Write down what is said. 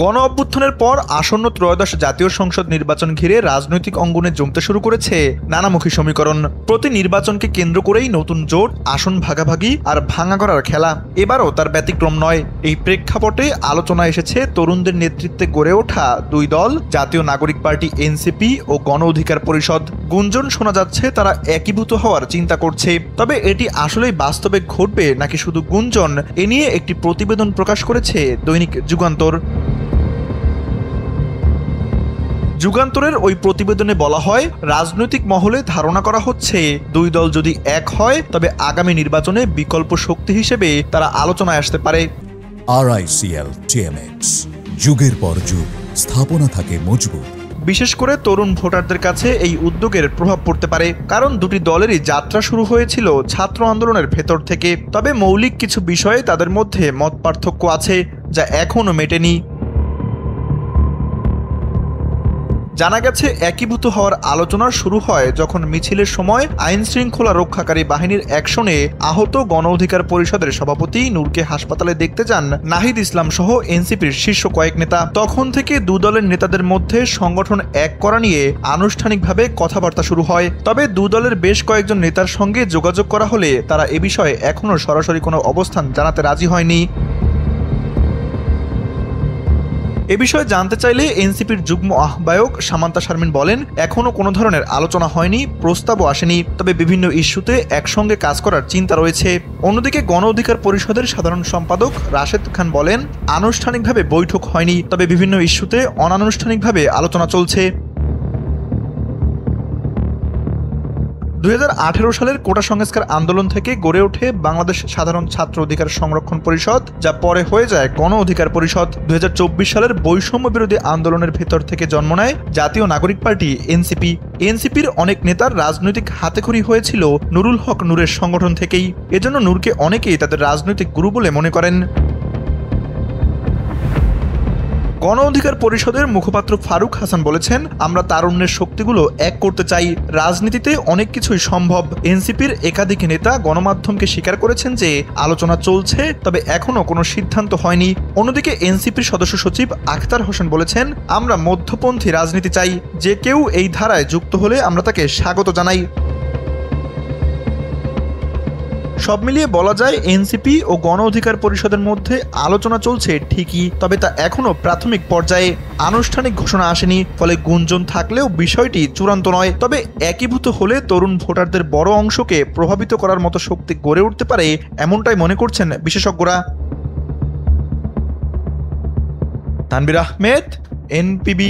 গণ অভ্যুত্থানের পর আসন্ন ত্রয়োদশ জাতীয় সংসদ নির্বাচন ঘিরে রাজনৈতিক অঙ্গনে জমতে শুরু করেছে নানামুখী সমীকরণ। প্রতি নির্বাচনকে কেন্দ্র করেই নতুন জোট, আসন ভাগাভাগি আর ভাঙা করার খেলা। এবারও তার ব্যতিক্রম নয়। এই প্রেক্ষাপটে আলোচনা এসেছে তরুণদের নেতৃত্বে গড়ে ওঠা দুই দল, জাতীয় নাগরিক পার্টি এনসিপি ও গণ অধিকার পরিষদ। গুঞ্জন শোনা যাচ্ছে তারা একীভূত হওয়ার চিন্তা করছে। তবে এটি আসলেই বাস্তবে ঘটবে নাকি শুধু গুঞ্জন, এ নিয়ে একটি প্রতিবেদন প্রকাশ করেছে দৈনিক যুগান্তর। যুগান্তরের ওই প্রতিবেদনে বলা হয়, রাজনৈতিক মহলে ধারণা করা হচ্ছে দুই দল যদি এক হয় তবে আগামী নির্বাচনে বিকল্প শক্তি হিসেবে তারা আলোচনায় আসতে পারে। RICL TMX, যুগের পর যুগ স্থাপনা থাকে মজবুত। বিশেষ করে তরুণ ভোটারদের কাছে এই উদ্যোগের প্রভাব পড়তে পারে, কারণ দুটি দলেরই যাত্রা শুরু হয়েছিল ছাত্র আন্দোলনের ভেতর থেকে। তবে মৌলিক কিছু বিষয়ে তাদের মধ্যে মত পার্থক্য আছে, যা এখনও মেটেনি। জানা গেছে, একীভূত হওয়ার আলোচনা শুরু হয় যখন মিছিলের সময় আইন শৃঙ্খলা রক্ষাকারী বাহিনীর অ্যাকশনে আহত গণ অধিকার পরিষদের সভাপতি নূরকে হাসপাতালে দেখতে যান নাহিদ ইসলাম সহ এনসিপির শীর্ষ কয়েক নেতা। তখন থেকে দু দলের নেতাদের মধ্যে সংগঠন এক করা নিয়ে আনুষ্ঠানিকভাবে কথাবার্তা শুরু হয়। তবে দু দলের বেশ কয়েকজন নেতার সঙ্গে যোগাযোগ করা হলে তারা এ বিষয়ে এখনও সরাসরি কোনো অবস্থান জানাতে রাজি হয়নি। এ বিষয়ে জানতে চাইলে এনসিপির যুগ্ম আহ্বায়ক সামান্তা শারমিন বলেন, এখনও কোনো ধরনের আলোচনা হয়নি, প্রস্তাবও আসেনি। তবে বিভিন্ন ইস্যুতে একসঙ্গে কাজ করার চিন্তা রয়েছে। অন্যদিকে গণ অধিকার পরিষদের সাধারণ সম্পাদক রাশেদ খান বলেন, আনুষ্ঠানিকভাবে বৈঠক হয়নি, তবে বিভিন্ন ইস্যুতে অনানুষ্ঠানিকভাবে আলোচনা চলছে। 2018 সালের কোটা সংস্কার আন্দোলন থেকে গড়ে ওঠে বাংলাদেশ সাধারণ ছাত্র অধিকার সংরক্ষণ পরিষদ, যা পরে হয়ে যায় গণ অধিকার পরিষদ। 2024 সালের বৈষম্য বিরোধী আন্দোলনের ভেতর থেকে জন্ম নেয় জাতীয় নাগরিক পার্টি এনসিপি। এনসিপির অনেক নেতার রাজনৈতিক হাতেখড়ি হয়েছিল নুরুল হক নূরের সংগঠন থেকেই। এজন্য নূরকে অনেকেই তাদের রাজনৈতিক গুরু বলে মনে করেন। গণ অধিকার পরিষদের মুখপাত্র ফারুক হাসান বলেছেন, আমরা তারুণ্যের শক্তিগুলো এক করতে চাই। রাজনীতিতে অনেক কিছুই সম্ভব। এনসিপির একাধিক নেতা গণমাধ্যমকে স্বীকার করেছেন যে আলোচনা চলছে, তবে এখনও কোনো সিদ্ধান্ত হয়নি। অন্যদিকে এনসিপির সদস্য সচিব আখতার হোসেন বলেছেন, আমরা মধ্যপন্থী রাজনীতি চাই। যে কেউ এই ধারায় যুক্ত হলে আমরা তাকে স্বাগত জানাই। সব মিলিয়ে বলা যায়, এনসিপি ও গণ অধিকার পরিষদের মধ্যে আলোচনা চলছে ঠিকই, তবে তা এখনও প্রাথমিক পর্যায়ে। আনুষ্ঠানিক ঘোষণা আসেনি, ফলে গুঞ্জন থাকলেও বিষয়টি চূড়ান্ত নয়। তবে একীভূত হলে তরুণ ভোটারদের বড় অংশকে প্রভাবিত করার মতো শক্তি গড়ে উঠতে পারে, এমনটাই মনে করছেন বিশেষজ্ঞরা। তানভীর আহমেদ, NPB।